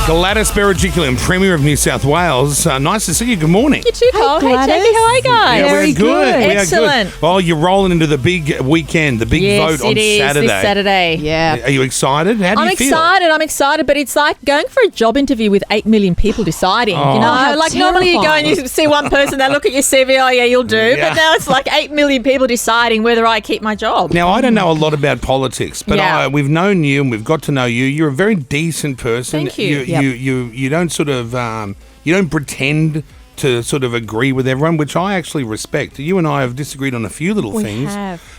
Gladys Berejiklian, Premier of New South Wales. Nice to see you. Good morning. You too, Cole. Hey, Jackie. How are you guys? Yeah, Very we're good. We are Excellent. good. Oh, you're rolling into the big weekend, the big vote on Saturday. This Saturday. Yeah. Are you excited? How do you feel? I'm excited, but it's like going for a job interview with 8 million people deciding. Oh. You know, How like normally you go and you see one person, they look at your CV, oh yeah, you'll do. Yeah. But now it's like 8 million people deciding whether I keep my job. Now, I don't know a lot about politics, but we've known you and we've got to know you. You're a very decent person. Thank you. You don't sort of you don't pretend to sort of agree with everyone, which I actually respect. You and I have disagreed on a few little things,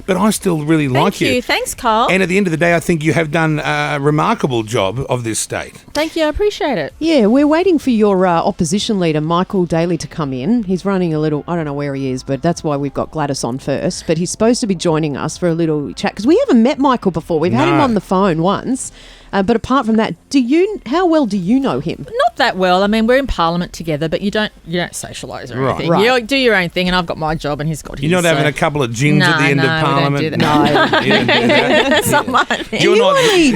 but I still really like you. Thank you. Thanks, Cole. And at the end of the day, I think you have done a remarkable job of this state. Thank you. I appreciate it. Yeah, we're waiting for your opposition leader, Michael Daley, to come in. He's running a little, I don't know where he is, but that's why we've got Gladys on first. But he's supposed to be joining us for a little chat because we haven't met Michael before. We've had him on the phone once. But apart from that, how well do you know him? Not that well. I mean, we're in Parliament together, but you don't socialise or anything. Right. You do your own thing, and I've got my job, and he's got his. You're not having a couple of gins at the end of Parliament? We don't do that. No. You don't do that? That's not my thing. Do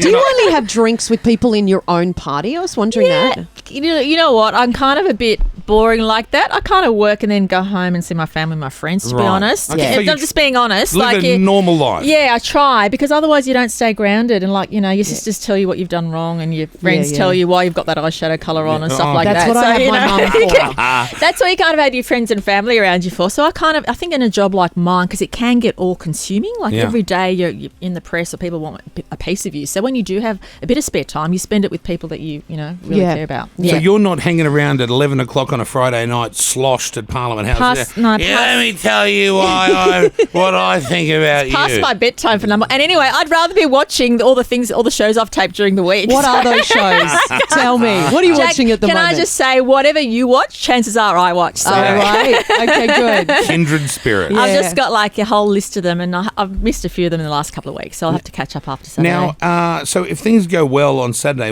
you only have drinks with people in your own party? I was wondering that. You know what? I'm kind of a bit boring like that. I kind of work and then go home and see my family and my friends, to be honest. Okay, I'm just being honest. Live a normal life. Yeah, I try, because otherwise you don't stay grounded, and your sisters tell you what you've done wrong, and your friends tell you why you've got that eyeshadow colour on and stuff like that's that. That's what I have my mum for. That's what you kind of had your friends and family around you for. So I think in a job like mine, because it can get all consuming, every day you're in the press or people want a piece of you. So when you do have a bit of spare time, you spend it with people that you really care about. So you're not hanging around at 11 o'clock on a Friday night sloshed at Parliament House. Let me tell you what I think about you. Past my bedtime for number. And anyway, I'd rather be watching all the shows I've taped during the week. What are those shows? Tell me. What are you watching at the moment? Can I just say, whatever you watch, chances are I watch. So. All right. Okay, good. Kindred spirit. Yeah. I've just got a whole list of them, and I've missed a few of them in the last couple of weeks, so I'll have to catch up after Saturday. Now, so if things go well on Saturday,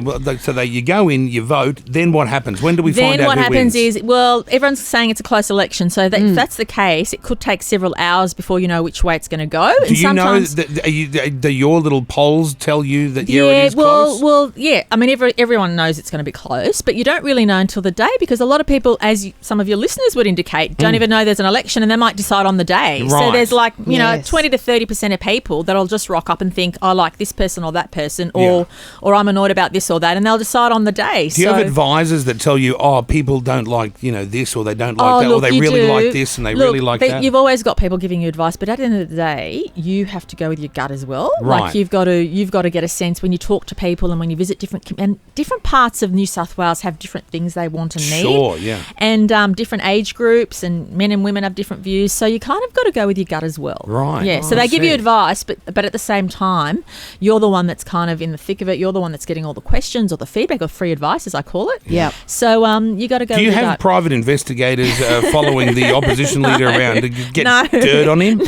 you go in, you vote, then what happens? When do we find out who wins? Then what happens is, everyone's saying it's a close election, so if that's the case, it could take several hours before you know which way it's going to go. Do you know, do your little polls tell you that it is close? Well, yeah. I mean, everyone knows it's going to be close, but you don't really know until the day, because a lot of people, as some of your listeners would indicate, don't even know there's an election, and they might decide on the day. Right. So there's 20 to 30% of people that'll just rock up and think, I like this person or that person, or I'm annoyed about this or that, and they'll decide on the day. Do you have advisors that tell you, people don't like this, or they don't like that, look, or they really like this and they really like that? You've always got people giving you advice, but at the end of the day, you have to go with your gut as well. Right. Like you've got to get a sense when you talk to people and when you visit different parts of New South Wales have different things they want and need. Sure, yeah. And different age groups and men and women have different views, so you kind of got to go with your gut as well. Right. Yeah. So they give you advice, but at the same time, you're the one that's kind of in the thick of it. You're the one that's getting all the questions or the feedback or free advice, as I call it. Yeah. So you got to go. Do you with your have gut. private investigators following the opposition leader around to get dirt on him?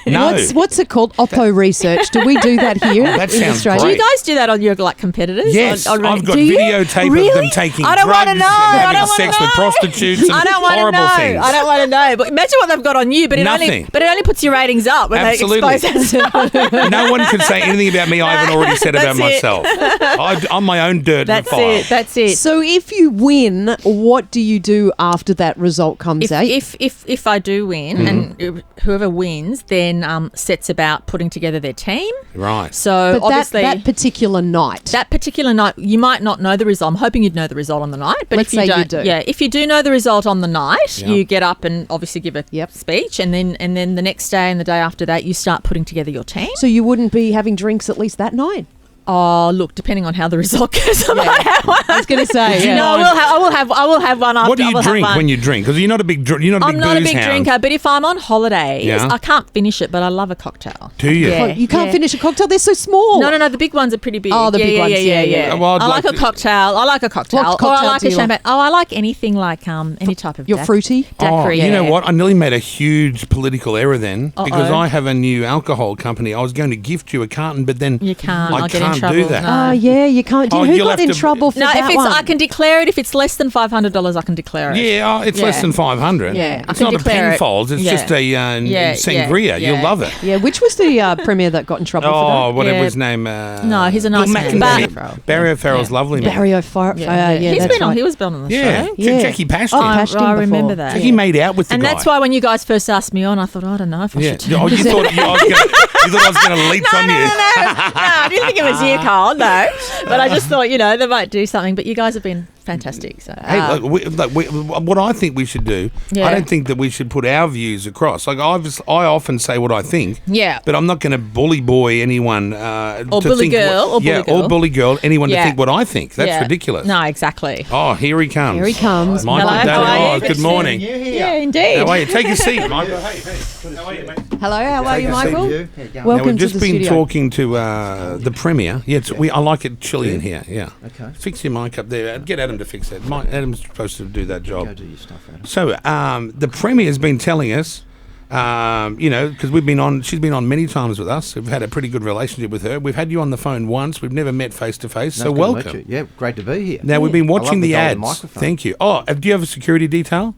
No. What's it called? Oppo research. Do we do that here that in sounds Australia? great. Do you guys do that on your competitors? Yes, I've got Do you? videotape of them taking I don't drugs wanna know. and having sex with prostitutes and I don't want to horrible know. things. I don't want to know. But imagine what they've got on you. But it only puts your ratings up when Absolutely. they expose that. No one can say anything about me I haven't already said about myself. I'm my own dirt and fire. That's it. So if you win, what do you do after that result comes out? If I do win, and whoever wins then sets about putting together their team. Right. So but obviously that particular night, you might not know the result. I'm hoping you'd know the result on the night. But Let's if you say don't, you do. yeah, if you do know the result on the night, you get up and obviously give a speech, and then the next day and the day after that, you start putting together your team. So you wouldn't be having drinks at least that night? Oh, look, depending on how the result goes, I might have one. I was going to say, No, I will have one after. What do you drink when you drink? Because you're not a big I'm not a big hound. drinker, but if I'm on holidays, I can't finish it, but I love a cocktail. Do you? Yeah. You can't finish a cocktail? They're so small. No, the big ones are pretty big. Oh, the big ones. Yeah. Well, I like a cocktail. What What cocktail? cocktail Or I like do a you champagne. Oh, I like anything like any type of You're fruity? daiquiri. You know what? I nearly made a huge political error then because I have a new alcohol company. I was going to gift you a carton, but then You can't. I I'll get in can't do that. No. Oh, yeah, you can't. Oh, Who you'll got have in to- trouble for No, that if it's, one? I can declare it. If it's less than $500, I can declare it. Yeah, it's less than 500. Yeah, I It's can not a declare it. Penfolds. It's Yeah. just a sangria. You'll love it. Yeah, which was the premier that got in trouble Oh, for whatever Yeah. his name. No, he's a nice man. Barry O'Farrell's lovely that? man. Barry O'Farrell. Yeah, Yeah, that's right. he was been on the Yeah, show. Yeah. Jackie Pashed. Oh, him. Pashed him I before. remember that. Jackie made out with the And guy. that's why when you guys first asked me on, I thought, I don't know if I should. Oh, you thought I was going to leech on you? No, I didn't think it was you, Carl. No, but I just thought they might do something. But you guys have been fantastic. So Hey, what I think we should do, Yeah. I don't think that we should put our views across. Like I often say what I think, yeah. but I'm not going to bully boy anyone Or to bully think girl, or bully girl. or bully girl anyone to Yeah. think what I think. That's Yeah. ridiculous. No, exactly. Oh, here he comes. Here he comes. Michael Hello, Daley. how are you? Oh, good morning. Yeah, indeed. How are you? Take a seat, Michael. Hey, how are you, mate? Hello, how are you, Michael? Now, Welcome we've to just the been studio. talking to the Premier. Yeah, I like it chilly in here. Yeah. Okay. Fix your mic up there. Get Adam to fix that. Adam's supposed to do that job. Go do your stuff, Adam. So the Premier has been telling us, because she's been on many times with us. We've had a pretty good relationship with her. We've had you on the phone once. We've never met face to face. So No, good to meet welcome. you. Yeah, great to be here. Now we've been watching I love the golden ads. microphone. Thank you. Oh, do you have a security detail?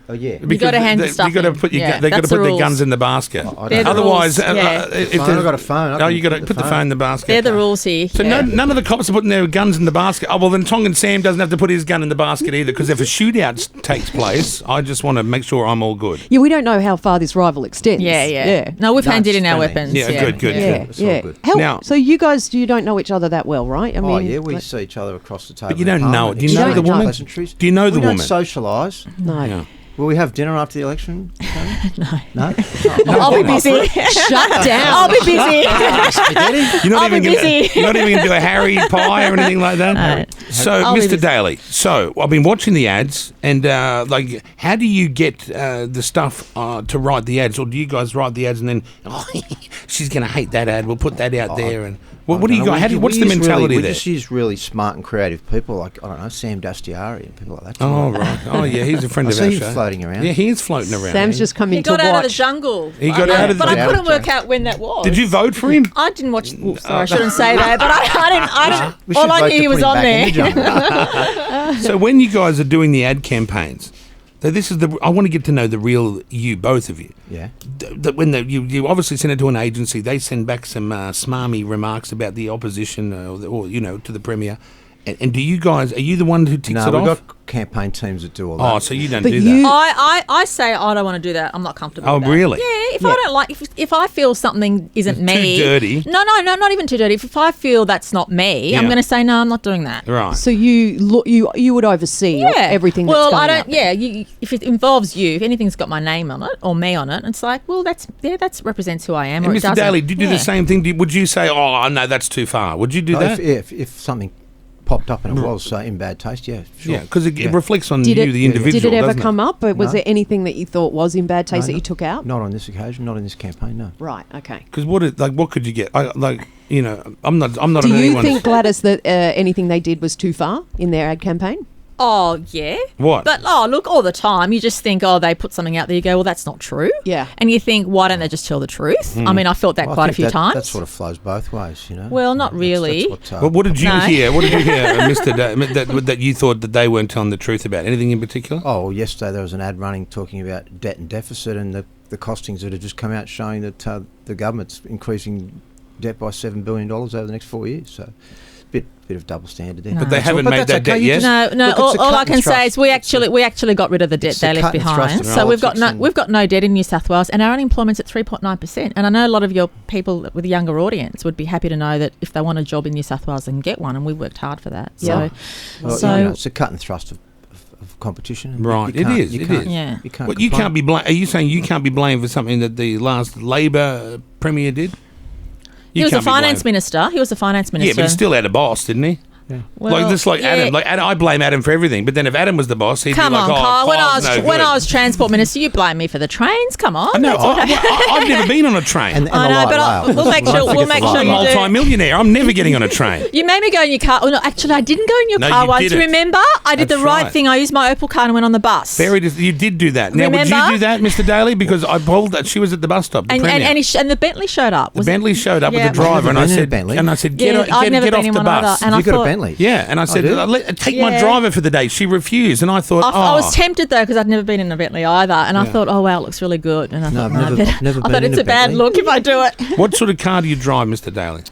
Oh, yeah. You gotta hand the they- stuff You got to in. put your, Yeah, they got to that's the put their rules. guns in the basket. I They're don't the know. Otherwise, rules, yeah. if Phone, there's- I've got a phone. Oh, you got to put the phone in the basket. They're the rules here. So yeah. none of the cops are putting their guns in the basket. Oh, well, then Tong and Sam doesn't have to put his gun in the basket either, because if a shootout takes place, I just want to make sure I'm all good. Yeah, we don't know how far this rival extends. Yeah. No, we've No, handed it's in our friendly. weapons. Yeah, good. Yeah, It's all yeah. good. Now- So you guys, you don't know each other that well, right? I mean, Oh, yeah, we like- see each other across the table. But you in don't know. Parliament. Do you know the woman? Pleasantries. Do you know the we woman? don't socialise. no. Yeah. Will we have dinner after the election? No. No? I'll be busy. Shut down. I'll be busy. Spaghetti? You're not I'll even be busy. You're not even going to do a Harry pie or anything like that. No. So, I'll be Mr. busy. Daley, so I've been watching the ads, and how do you get the stuff to write the ads, or do you guys write the ads and then she's going to hate that ad? We'll put that out there, and what do you got? What's the mentality we there? just use really smart and creative people like, I don't know, Sam Dastiari and people like that. Oh right, oh yeah, he's a friend I of see our him show. floating around. Yeah, he is floating around. Sam's just come He in to got out of the watch. jungle. He got out of the But I jungle. couldn't work out when that was. Did you vote for him? I didn't watch. Oops, sorry, I shouldn't say that. But I didn't. We should All I vote knew to he put was him on back in there. the jungle. So when you guys are doing the ad campaigns, so this is I want to get to know the real you, both of you. Yeah. When you obviously send it to an agency, they send back some smarmy remarks about the opposition or to the Premier. And do you guys, are you the one who ticks No, it we've off? got campaign teams that do all that. Oh, so you don't But do you- that. I say I don't want to do that. I'm not comfortable. Oh, with that. really? Yeah. If I don't like, if I feel something isn't It's me, too dirty. No, not even too dirty. If I feel that's not me, I'm Yeah. going to say no. I'm not doing that. Right. So you would oversee everything that's Well, going I don't. out there. Yeah, if it involves you, if anything's got my name on it or me on it, it's like, well, that represents who I am. And Or it Mr. doesn't. Daly, do you do Yeah. the same thing? Would you say, oh, no, that's too far? Would you do No, that? if something popped up and it was in bad taste, yeah, sure. Yeah, because it Yeah. reflects on Did you, it- the individual. Did it ever doesn't come up? But was No. there anything that you thought was in bad taste No, that you no. took out? Not on this occasion, not in this campaign, no. Right. Okay. Because what could you get? I'm not. Do on you anyone's. think, Gladys, that anything they did was too far in their ad campaign? Oh, yeah. What? But, look, all the time you just think, they put something out there. You go, well, that's not true. Yeah. And you think, why don't they just tell the truth? Hmm. I mean, I felt that Well, I quite a think few times. That sort of flows both ways, you know. Well, not really. That's Well, what did you No. hear? What did you hear, Mr. that you thought that they weren't telling the truth about? Anything in particular? Oh, well, yesterday there was an ad running talking about debt and deficit and the costings that have just come out showing that the government's increasing debt by $7 billion over the next 4 years. So, bit of double standard there. But they haven't But made that's that debt okay, you yet. just- No. Look, it's a All I cut can and say thrust. is we actually got rid of the debt It's a they left cut and thrust behind. of So we've got politics no debt in New South Wales, and our unemployment's at 3.9%. And I know a lot of your people with a younger audience would be happy to know that if they want a job in New South Wales, they can get one, and we worked hard for that. Yeah. Well, it's a cut and thrust of competition. and Right, you it can't- is, You it can't, is. Yeah. You can't. Well, you complain. can't be blamed. Are you saying you can't be blamed for something that the last Labor Premier did? He was a can't be finance blamed. minister. He was a finance minister. Yeah, but he still had a boss, didn't he? Well, like yeah. Adam. Like Adam, I blame Adam for everything. But then if Adam was the boss, he'd Come be like, on, "Oh, Kyle. When I was good." Transport Minister, you blame me for the trains. Come on. No, That's what I've never been on a train. And I the know, light but rail. we'll make Don't sure forget we'll the make light sure I'm you a rail. do. multi-millionaire. I'm never getting on a train. You made me go in your car. Oh, no, actually, I didn't go in your No, car you once. didn't. Remember? I did That's the right right. thing. I used my Opal card and went on the bus. You did do that. Now, would you Remember? do that, Mr. Daley? Because I pulled that. She was at the bus stop. The and Premier. and the Bentley showed up. The Was it? Bentley showed up Yeah. with the driver, and I I've never been in a said, Bentley. I've never get been off in the one bus. either. And I You got thought, a Bentley? Yeah, and I said, do? take my Yeah. driver for the day. She refused, and I thought, I was tempted though because I'd never been in a Bentley either, and I thought, oh wow, it looks really good. And I No, thought, I've never- I've never I been thought in it's a a bad Bentley. look if I do it. what sort of car do you drive, Mr. Daley?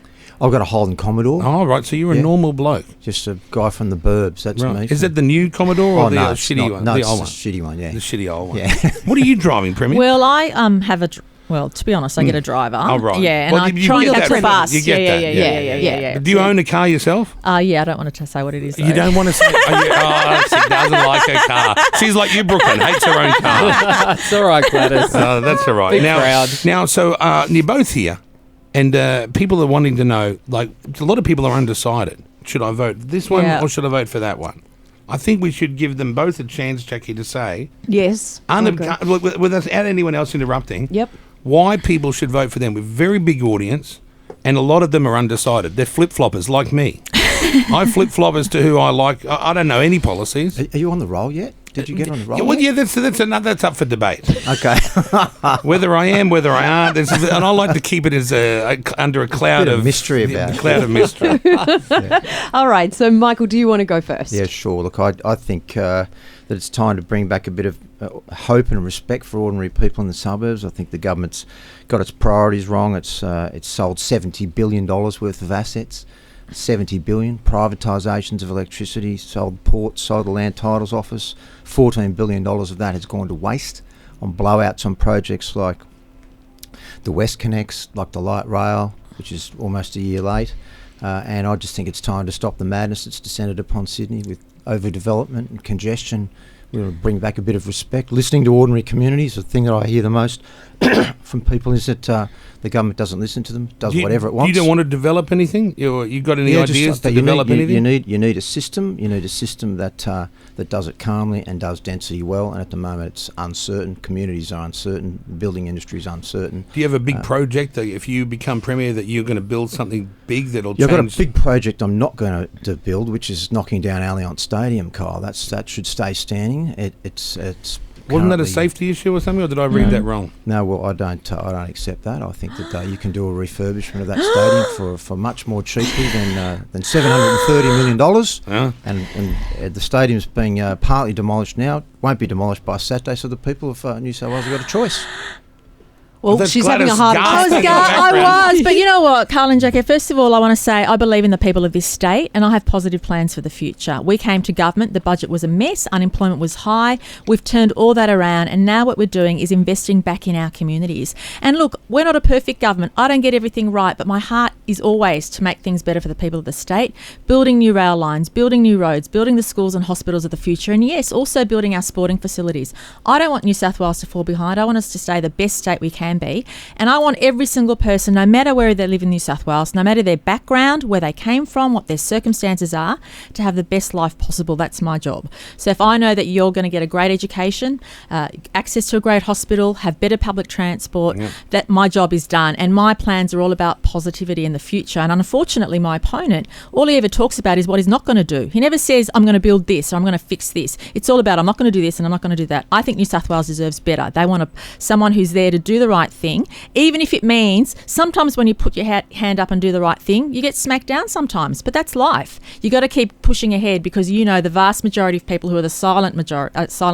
I've got a Holden Commodore. Oh, right, so you're a Yeah. normal bloke. Just a guy from the burbs. That's Right. me. Is it the new Commodore or Oh, the no, it's shitty not. one? No, the it's old the one. shitty one, yeah. The shitty old one. Yeah. What are you driving, Premier? Well, I have a. Well, to be honest, I get a driver. Oh, right. Yeah, and Well, I you try and get go that too from- fast. you get that, Yeah. Do you own a car yourself? Yeah, I don't want to say what it is. You though. don't want to say. She doesn't like her car. She's like you, Brooklyn, hates her own car. It's all right, Gladys. Oh, that's all right. Big crowd. So you're both here, and people are wanting to know. Like a lot of people are undecided. Should I vote this one Yeah. or should I vote for that one? I think we should give them both a chance, Jackie, to say, Yes. without anyone else interrupting, Yep. why people should vote for them. With very big audience, and a lot of them are undecided. They're flip-floppers like me. I flip-floppers to who I like. I don't know any policies. Are you on the roll yet? Did you get on the roll? Yeah, well, yet? yeah, that's up for debate. Okay. Whether I am, whether I aren't, and I like to keep it as under a cloud Bit of of mystery about it. cloud of mystery. All right. So, Michael, do you want to go first? Yeah, sure. Look, I think that it's time to bring back a bit of hope and respect for ordinary people in the suburbs. I think the government's got its priorities wrong. It's sold $70 billion worth of assets. 70 billion, privatisations of electricity, sold ports, sold the land titles office. $14 billion of that has gone to waste on blowouts on projects like the West Connects, like the light rail, which is almost a year late. And I just think it's time to stop the madness that's descended upon Sydney with overdevelopment and congestion. We want to bring back a bit of respect. Listening to ordinary communities, the thing that I hear the most from people is that the government doesn't listen to them, does whatever it wants. You don't want to develop anything? You got any Yeah, ideas to you develop need, anything? You need a system. You need a system that does it calmly and does density well. And at the moment, it's uncertain. Communities are uncertain. The building industry is uncertain. Do you have a big project that if you become premier that you're going to build something big that'll I've got a change? big project I'm not going to build, which is knocking down Allianz Stadium, Kyle. That should stay standing. It's Wasn't that a currently- safety issue or something, or did I read that wrong? No, well, I don't accept that. I think that you can do a refurbishment of that stadium for much more cheaply than $730 million. Yeah. And the stadium's being partly demolished now. It won't be demolished by Saturday, so the people of New South Wales have got a choice. Well, That's she's having a Gladys heart gasping attack. in the background. I was, but you know what, Carl and Jackie, first of all, I want to say I believe in the people of this state and I have positive plans for the future. We came to government, the budget was a mess, unemployment was high, we've turned all that around, and now what we're doing is investing back in our communities. And look, we're not a perfect government. I don't get everything right, but my heart is always to make things better for the people of the state, building new rail lines, building new roads, building the schools and hospitals of the future, and yes, also building our sporting facilities. I don't want New South Wales to fall behind. I want us to stay the best state we can be, and I want every single person, no matter where they live in New South Wales, no matter their background, where they came from, what their circumstances are, to have the best life possible. That's my job. So if I know that you're going to get a great education, access to a great hospital, have better public transport, that my job is done. And my plans are all about positivity in the future. And unfortunately, my opponent, all he ever talks about is what he's not going to do. He never says, I'm going to build this or I'm going to fix this. It's all about, I'm not going to do this and I'm not going to do that. I think New South Wales deserves better. They want someone who's there to do the right thing, even if it means sometimes when you put your hand up and do the right thing, you get smacked down sometimes, but that's life. You got to keep pushing ahead because you know the vast majority of people who are the silent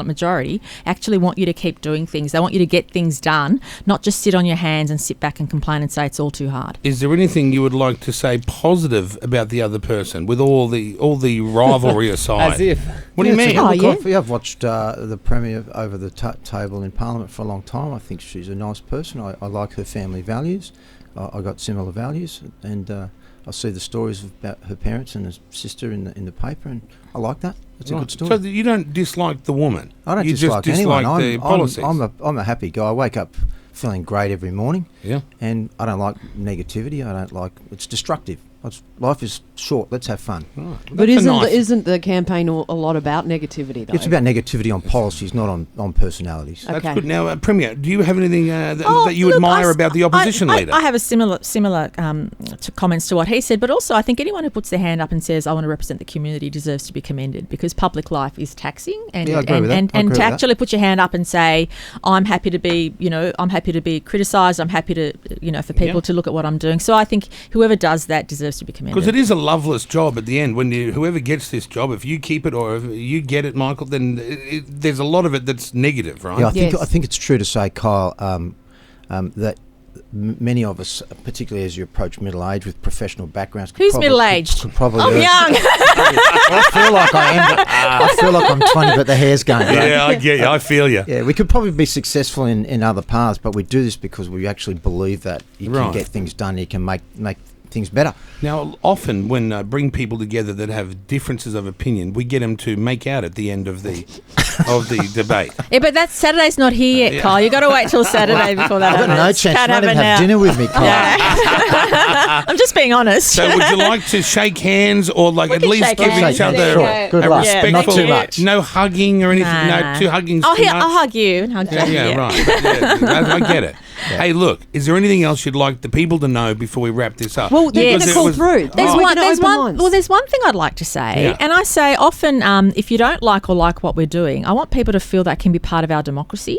majority actually want you to keep doing things. They want you to get things done, not just sit on your hands and sit back and complain and say it's all too hard. Is there anything you would like to say positive about the other person, with all the rivalry aside? As if. What do you mean? I've watched the Premier over the table in Parliament for a long time. I think she's a nice person. I like her family values. I got similar values, and I see the stories about her parents and her sister in the paper, and I like that. It's a good story. So you don't dislike the woman? I don't you dislike just anyone. dislike the policies? I'm a happy guy. I wake up feeling great every morning. Yeah. And I don't like negativity. It's destructive. Life is short. Let's have fun. Oh, But that's a nice- isn't the campaign a lot about negativity, though? It's about negativity on policies, not on personalities. That's Okay. good. Now, Premier, do you have anything that Oh, you look, admire I- about the opposition leader? I have a similar to comments to what he said, but also I think anyone who puts their hand up and says, I want to represent the community deserves to be commended, because public life is taxing. And, Yeah, I agree with that. I and agree to with that. actually put your hand up and say, I'm happy to be criticised, I'm happy to, for people Yeah. to look at what I'm doing. So I think whoever does that deserves to be commended. Because it is a loveless job at the end. When whoever gets this job, if you keep it or if you get it, Michael, then there's a lot of it that's negative, right? Yeah, Yes. I think it's true to say, Kyle, that many of us, particularly as you approach middle age with professional backgrounds, Who's middle-aged? could probably I'm young. I feel like I am. But I feel like I'm 20, but the hair's going. Right? Yeah, I get you. I feel you. Yeah, we could probably be successful in other paths, but we do this because we actually believe that you Right. can get things done, you can make things better. Now, often when bring people together that have differences of opinion, we get them to make out at the end of the debate. Yeah, but that Saturday's not here yet, Yeah. Kyle. You got to wait till Saturday before that I've got happens. no chance. Can't Not have even it have now. dinner with me, Kyle. Yeah. I'm just being honest. So, would you like to shake hands or like We at can least shake give hands. each There other you go. Good a luck. Yeah, respectful? Not too much. No hugging or anything. Nah. No, two hugging's I'll too much. hug you and hug you. Yeah, right. But, I get it. Hey, look, is there anything else you'd like the people to know before we wrap this up? Well, they're Because going to it call was- through. There's We're one. gonna There's open one. lines. Well, there's one thing I'd like to say, Yeah. and I say often, if you don't like what we're doing, I want people to feel that can be part of our democracy.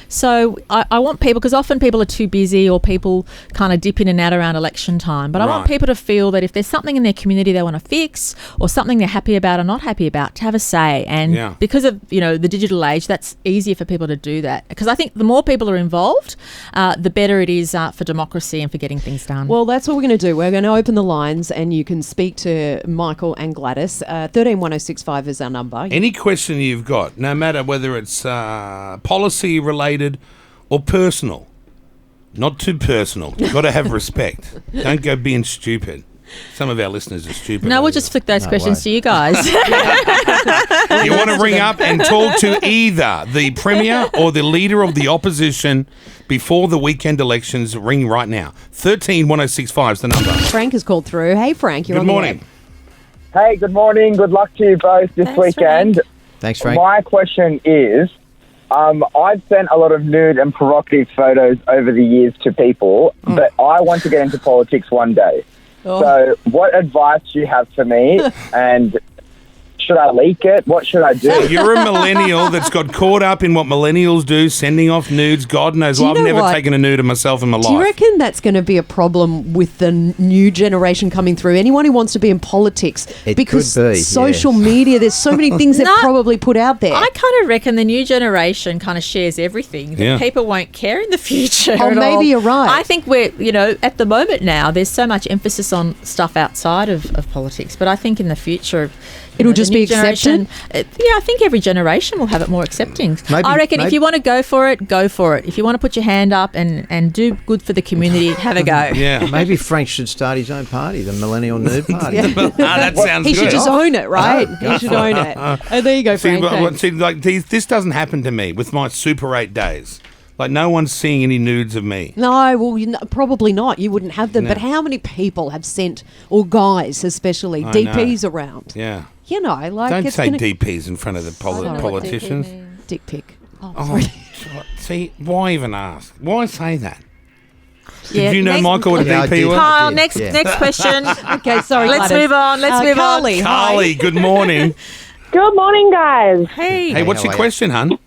So I want people, because often people are too busy or people kind of dip in and out around election time. But I want Right. people to feel that if there's something in their community they want to fix or something they're happy about or not happy about, to have a say. And Yeah. because of the digital age, that's easier for people to do that. Because I think the more people are involved, the better it is for democracy and for getting things done. Well, that's what we're going to do. We're going to open the lines and you can speak to Michael and Gladys. 131065 is our number. Any question you've got, no matter whether it's policy related or personal, not too personal. You've got to have respect. Don't go being stupid. Some of our listeners are stupid. no, we'll just flick those No questions way. to you guys. You want to ring up and talk to either the Premier or the Leader of the Opposition before the weekend elections. Ring right now. 131065 is the number. Frank has called through. Hey, Frank, you're Good on the morning. air. Hey, good morning. Good luck to you both this Thanks, weekend. Thanks, Frank. My question is, I've sent a lot of nude and provocative photos over the years to people, but I want to get into politics one day. So what advice do you have for me? And should I leak it? What should I do? You're a millennial that's got caught up in what millennials do, sending off nudes. God knows. Do you I've know never what? taken a nude of myself in my Do you life. reckon that's going to be a problem with the new generation coming through? Anyone who wants to be in politics? It because could be, social yes. media, there's so many things they've No. probably put out there. I kind of reckon the new generation kind of shares everything. That Yeah. people won't care in the future. Oh, at maybe all. you're right. I think we're, at the moment now, there's so much emphasis on stuff outside of politics. But I think in the future, It'll the just new be generation, I think every generation will have it more accepting. Maybe- I reckon if maybe- you want to go for it, go for it. If you want to put your hand up and do good for the community, have a go. Yeah. Maybe Frank should start his own party, the Millennial Nude Party. That sounds he good. should just own it, right? He should own it. Oh, there you go, See, Frank. thanks. like this doesn't happen to me with my Super 8 days. Like no one's seeing any nudes of me. No, well, probably not. You wouldn't have them. No. But how many people have sent, or guys especially, I DPs around? Yeah. You know, like Don't it's say gonna DPs in front of the politicians. dick pic. Oh, see, why even ask? Why say that? Yeah, Did you know next- Michael what a Yeah, I DP did. was? Kyle, Yeah, next yeah. next question. Okay, sorry. Let's Gladys. move on. Let's move on. Carly, hi. Carly, good morning. Good morning, guys. Hey. Hey, what's how your are you? question, hun?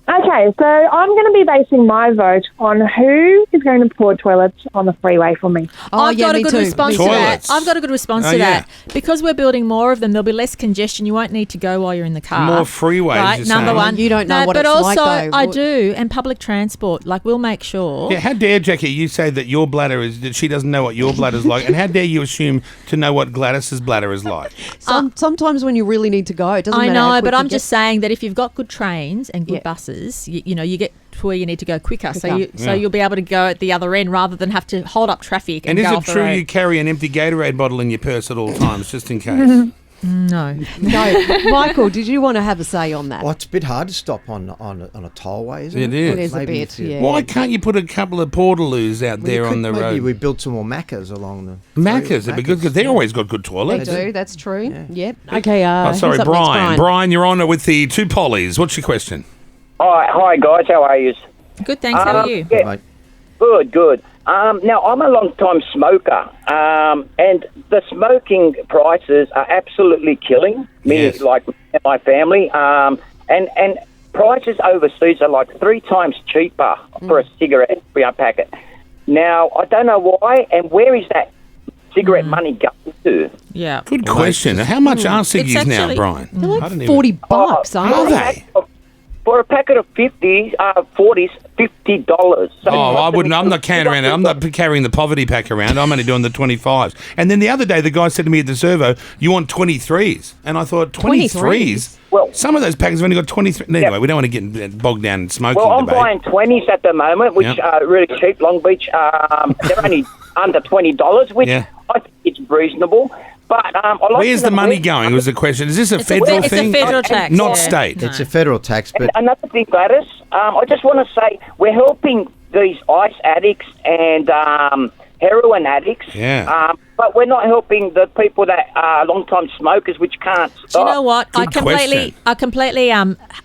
Okay, so I'm going to be basing my vote on who is going to pour toilets on the freeway for me. Oh, I've yeah, got a me good too. response Me to too. Toilets. that. I've got a good response Oh, to yeah. that. Because we're building more of them, there'll be less congestion. You won't need to go while you're in the car. More freeways, Right, you're number saying. one. You don't know no, what but it's also like, though. I do, and public transport. Like we'll make sure. Yeah, how dare, Jackie, you say that your bladder is, that she doesn't know what your bladder's like, and how dare you assume to know what Gladys's bladder is like? Sometimes when you really need to go, it doesn't I matter how know, quick but you I'm get. just saying that if you've got good trains and good Yeah. buses, you get to where you need to go quicker. So Quicker. you'll be able to go at the other end rather than have to hold up traffic and And is go it off the true road. you carry an empty Gatorade bottle in your purse at all times, just in case? No. No, Michael, did you want to have a say on that? Well, it's a bit hard to stop on a tollway, isn't it? It is. It is a Maybe bit, if you- yeah. Why can't you put a couple of portaloos out Well, you there could- on the maybe road? we built some more Maccas along the... Maccas, it'd be good because they've always got good They toilets. do, that's true. Yeah. Yep. Okay, Oh, who's sorry, up next, Brian. Brian, you're on with the two pollies. What's your question? Hi guys, how are you? Good, thanks. How are you? Yeah, Mate. good. Now, I'm a long-time smoker, and the smoking prices are absolutely killing me, Yes. like my family. And prices overseas are like 3 times cheaper for a cigarette packet. Now, I don't know why, and where is that cigarette money going to? Yeah. Good question. How much are ciggies It's now, actually- Brian? They're I like don't even- $40, aren't Are they? they? For a packet of 40s, $50. So Oh, I wouldn't. I'm not carrying around. I'm not carrying the poverty pack around. I'm only doing the 25s. And then the other day, the guy said to me at the servo, "You want 23s?" And I thought, 23s? Well- Some of those packs have only got 23. Anyway, we don't want to get bogged down in smoking Well, I'm debate. buying 20s at the moment, which Yep. are really cheap. Long Beach, they're only under $20, which Yeah. I think it's reasonable. But I like Where's to the know money where- going? Was the question. Is this a It's federal a thing? federal tax. Not yeah. state. No. It's a federal tax, but Another thing, Gladys, I just want to say we're helping these ice addicts and heroin addicts. Yeah. But we're not helping the people that are long-time smokers, which can't stop. Do you know what? Good question. I completely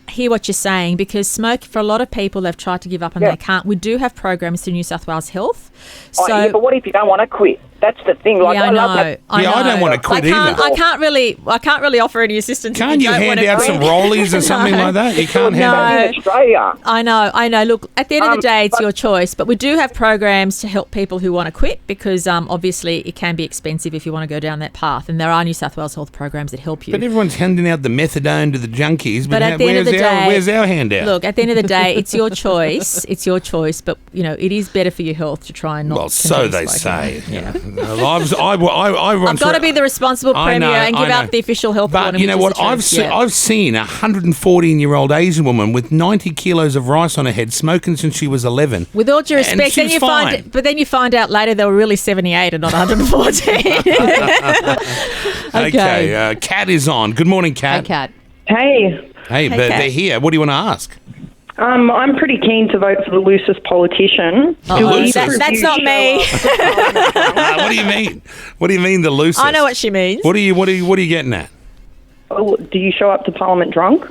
hear what you're saying, because smoke, for a lot of people, they've tried to give up and Yeah. they can't. We do have programs through New South Wales Health. Oh, So yeah, but what if you don't want to quit? That's the thing. Like, yeah, I I love know. that. Yeah, I don't wanna quit either. I can't really offer any assistance. if Can't you don't hand wanna out quit. some rollies or something like that? You can't No. hand In Australia. I know. Look, at the end of the day, it's but- your choice. But we do have programs to help people who want to quit, because obviously it can be expensive if you want to go down that path. And there are New South Wales Health programs that help you. But everyone's handing out the methadone to the junkies. But at the end of the day, where's our handout? Look, at the end of the day, it's your choice. It's your choice. But it is better for your health to try and not. Well, so continue they smoking. say. Yeah. I I've got to be the responsible I premier know, and give I know. out the official health But warning. you know which what? is the truth. Yeah. I've seen a 114-year-old Asian woman with 90 kilos of rice on her head smoking since she was 11. With all due And respect, she's fine. but then you find out later they were really 78 and not 114. Okay, Kat is on. Good morning, Hey, Kat. Kat. Hey, Hey, Hey, they're Kat. here. What do you want to ask? I'm pretty keen to vote for the loosest politician. Oh, loosest? that's not me. What do you mean? What do you mean the loosest? I know what she means. What are you getting at? Oh, do you show up to Parliament drunk?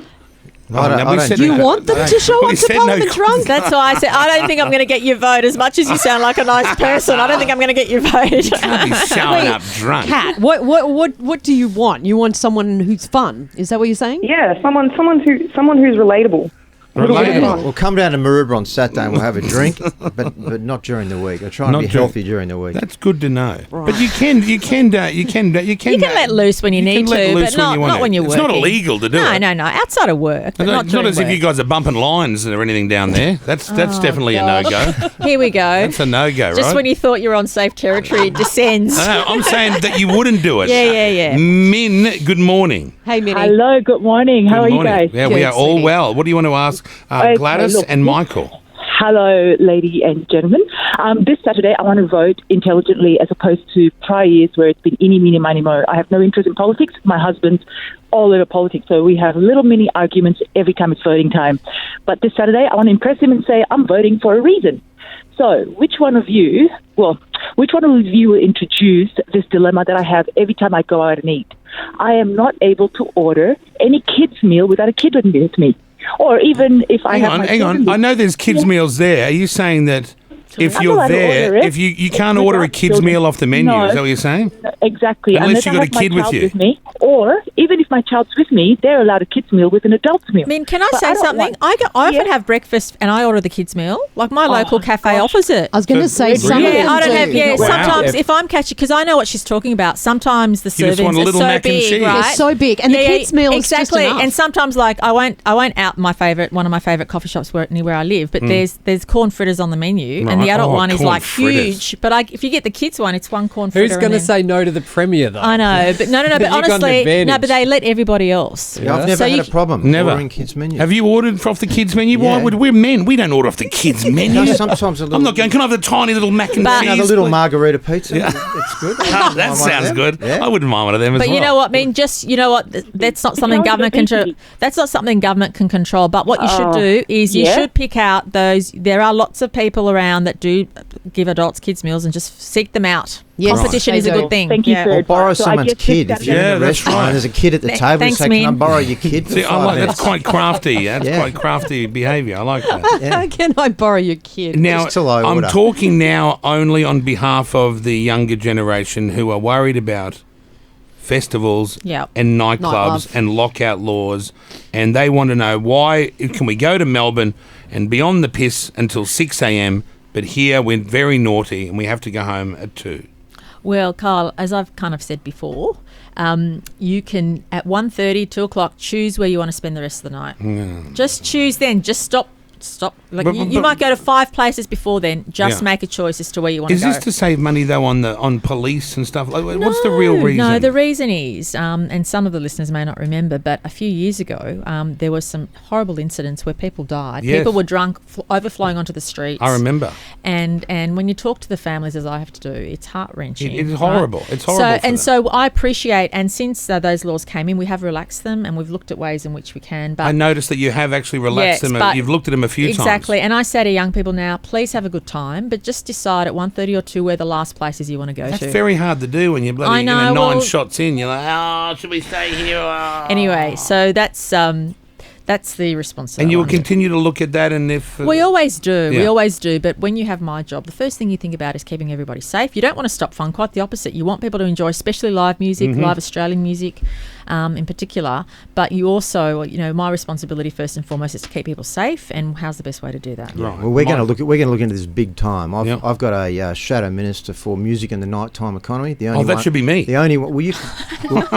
I don't- no, I we don't said do You no. want them to show We up to said no Parliament drunk? That's why I said I don't think I'm going to get your vote. As much as you sound like a nice person, I don't think I'm going to get your vote. Can't be showing up drunk. Kat, what do you want? You want someone who's fun? Is that what you're saying? Yeah, someone who's relatable. Relatable. we'll come down to Maroubra on Saturday and we'll have a drink, but not during the week. I try and Not be during- healthy during the week. That's good to know. Right. But you can You can let loose when you need can let to, loose but when you want not to. when you're It's working. not illegal to do it. No. Outside of work, but not It's not during as if you work. guys are bumping lines or anything down there. That's definitely God. a no-go. Here we go. That's a no-go, right? Just when you thought you were on safe territory, it descends. No, I'm saying that you wouldn't do it. Yeah. Min, good morning. Hey, Minnie. Hello, good morning. How Good are you morning. guys? Yeah, we Good, are all sweetie. well. What do you want to ask Okay, Gladys look, and Michael? Hello, lady and gentlemen. This Saturday, I want to vote intelligently as opposed to prior years where it's been eeny, meeny, miny, mo. I have no interest in politics. My husband's all over politics, so we have little mini arguments every time it's voting time. But this Saturday, I want to impress him and say, I'm voting for a reason. So which one of you will introduce this dilemma that I have every time I go out and eat? I am not able to order any kids' meal without a kid with me. Or even if I have my Hang on. children I know there's kids' meals there. Are you saying that if I'm you're allowed to there, order it if you can't order a without kids' children. meal off the menu? No. Is that what you're saying? Exactly. Unless you I got a have my kid with child you. me, or even if my child's with me, they're allowed a kids meal with an adult's meal. I mean, can I But say I don't something? want- I often Yeah. have breakfast and I order the kids' meal. Like my local cafe offers it. I was going to So- say some of Really? them Yeah, I don't do. have. Yeah, Wow. sometimes if I'm catching, because I know what she's talking about. Sometimes the You just want servings a are little so mac and big, cheese. right? It's so big, and the kids' meal is just exactly. enough. And sometimes, like I won't out one of my favorite coffee shops near where I live, but there's corn fritters on the menu, and and the adult one is corn like fritters. huge. But if you get the kids one, it's one corn fritter. Who's going to say no to the Premier, though? I know, but no. But You got an honestly, advantage. no. But they let everybody else. Yeah, I've never had a problem Never. ordering kids' menus. Have you ordered off the kids' menu? Yeah. Why would we're men? We don't order off the kids' menu. No, sometimes a little, I'm not going. Can I have the tiny little mac and cheese? the little please? margarita pizza. Yeah. It's good. Oh, that sounds good. Yeah. I wouldn't mind one of them as But well. you know what, you know what? That's not something government can. That's not something government can control. But what you should do is you should pick out those. There are lots of people around that do give adults kids meals, and just seek them out. Yes, Competition they is a do. good thing. Thank you for Or borrow advice. So I someone's guess this kid. If Saturday- you're in Yeah, a that's restaurant right. and there's a kid at the table, Thanks, say, can I Min. borrow your kid for See, I 5 like minutes? that's quite crafty. That's Yeah. quite crafty behaviour. I like that. Yeah. Can I borrow your kid? Now, Just till I I'm order. talking now only on behalf of the younger generation who are worried about festivals Yep. and nightclubs Nightlife. and lockout laws, and they want to know why can we go to Melbourne and be on the piss until 6 a.m., but here we're very naughty and we have to go home at 2. Well, Carl, as I've kind of said before, you can at 1:30, 2 o'clock choose where you want to spend the rest of the night. Just choose then. Just stop. Like But- you might go to 5 places before then. Just Yeah. make a choice as to where you want to Is go. this to save money though on police and stuff? Like, what's the real reason? No, the reason is, and some of the listeners may not remember, but a few years ago, there was some horrible incidents where people died. Yes. People were drunk, overflowing onto the streets. I remember. And when you talk to the families, as I have to do, it's heart-wrenching. It's right? horrible. It's horrible. So I appreciate, and since those laws came in, we have relaxed them, and we've looked at ways in which we can. But I noticed that you have actually relaxed Yes, them. but You've looked at them a few times. exactly. And I say to young people now, please have a good time, but just decide at 1:30 or 2 where the last places you want to go That's to. very hard to do when you're bloody I know, 9 well- shots in. You're like, oh, should we stay here? Oh. Anyway, so that's the response. And you will continue to look at that, and if We always do. We Yeah. always do. But when you have my job, the first thing you think about is keeping everybody safe. You don't want to stop fun. Quite the opposite. You want people to enjoy, especially live music, Mm-hmm. live Australian music, in particular. But you also, my responsibility first and foremost is to keep people safe. And how's the best way to do that? right. Well, we're going to look into this big time. Yep. I've got a shadow minister for music and the nighttime economy. The only Oh, that one, should be me. The only one. Well,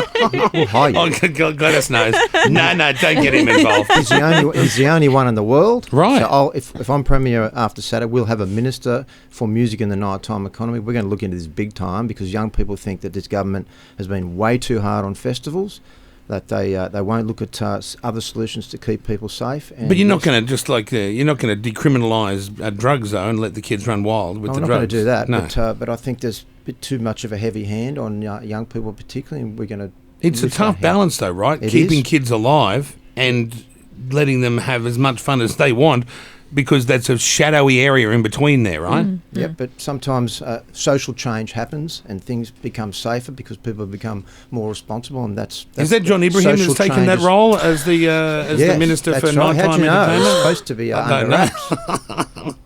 we'll hire you. Oh, Gladys knows. No, don't get him involved. He's the only one in the world. Right. So if I'm Premier after Saturday, we'll have a minister for music and the nighttime economy. We're going to look into this big time because young people think that this government has been way too hard on festivals, that they won't look at other solutions to keep people safe. And But you're not going to just you're not going to decriminalise drugs though and let the kids run wild with I'm the not drugs. going to do that. No. But I think there's a bit too much of a heavy hand on young people, particularly. And we're going to. It's a tough balance though, right? It Keeping is. kids alive and letting them have as much fun as they want, because that's a shadowy area in between there, right? Yep, but sometimes social change happens and things become safer because people become more responsible, and that's Is that John Ibrahim social who's taken that changes. role as the Yes, Minister that's for right. How'd Nighttime you know? Entertainment? It's supposed to be I under don't know. wraps.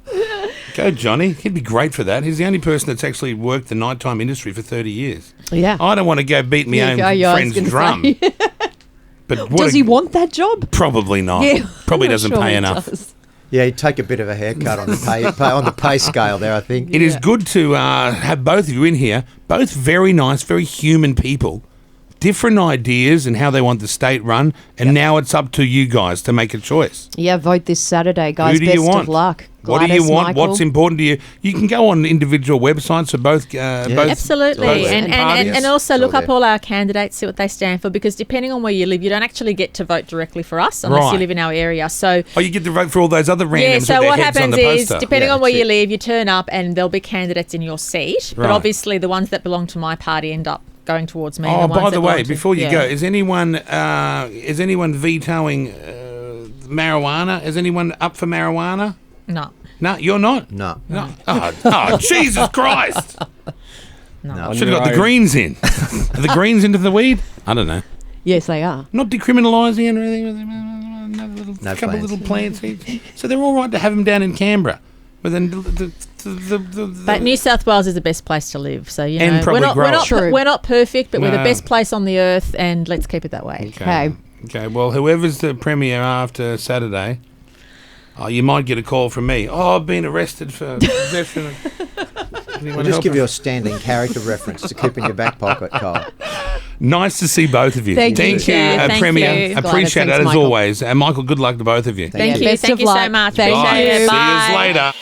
Go, Johnny. He'd be great for that. He's the only person that's actually worked the nighttime industry for 30 years. Yeah. I don't want to go beat my Yeah, own go, yeah, I was friend's gonna drum. say. But what Does he want that job? Probably not. Yeah, Probably I'm not doesn't sure pay he enough. does. Yeah, you take a bit of a haircut on the pay scale there, I think. It is good to have both of you in here, both very nice, very human people, different ideas and how they want the state run, and now it's up to you guys to make a choice. Yeah, vote this Saturday, guys. Who do you Best want? of luck. What do you Gladys, want? Michael. What's important to you? You can go on individual websites for both. both Absolutely, both and parties. also It's look all up there. all our candidates, see what they stand for, because depending on where you live, you don't actually get to vote directly for us unless Right. you live in our area. So Oh, you get to vote for all those other randoms yeah, with so their what heads on happens the is, poster. depending Yeah, on where that's you it. live, you turn up and there'll be candidates in your seat. Right. But obviously, the ones that belong to my party end up going towards me. Oh, and the ones by that the way, belong to- before you yeah. go, is anyone vetoing marijuana? Is anyone up for marijuana? No, No, you're not. No. No. Oh, Jesus Christ! no. Should have got the Greens in. Are the Greens into the weed? I don't know. Yes, they are. Not decriminalising and everything. Another little, No couple plans. little plants each. So they're all right to have them down in Canberra. But then But New South Wales is the best place to live. So you And know, probably grow up. True. we're not perfect, but we're the No. best place on the earth, and let's keep it that way. Okay. Okay. Well, whoever's the premier after Saturday, you might get a call from me. Oh, I've been arrested for possession of. We'll just give you a standing character reference to keep in your back pocket, Kyle. Nice to see both of you. Thank you, you, Chad. Thank Premier. you. Gladys, Appreciate thanks, that as Michael. always. And Michael, good luck to both of you. Thank Yeah, you. best Thank of you so luck. much. Thank Appreciate you. it. See Bye. you later.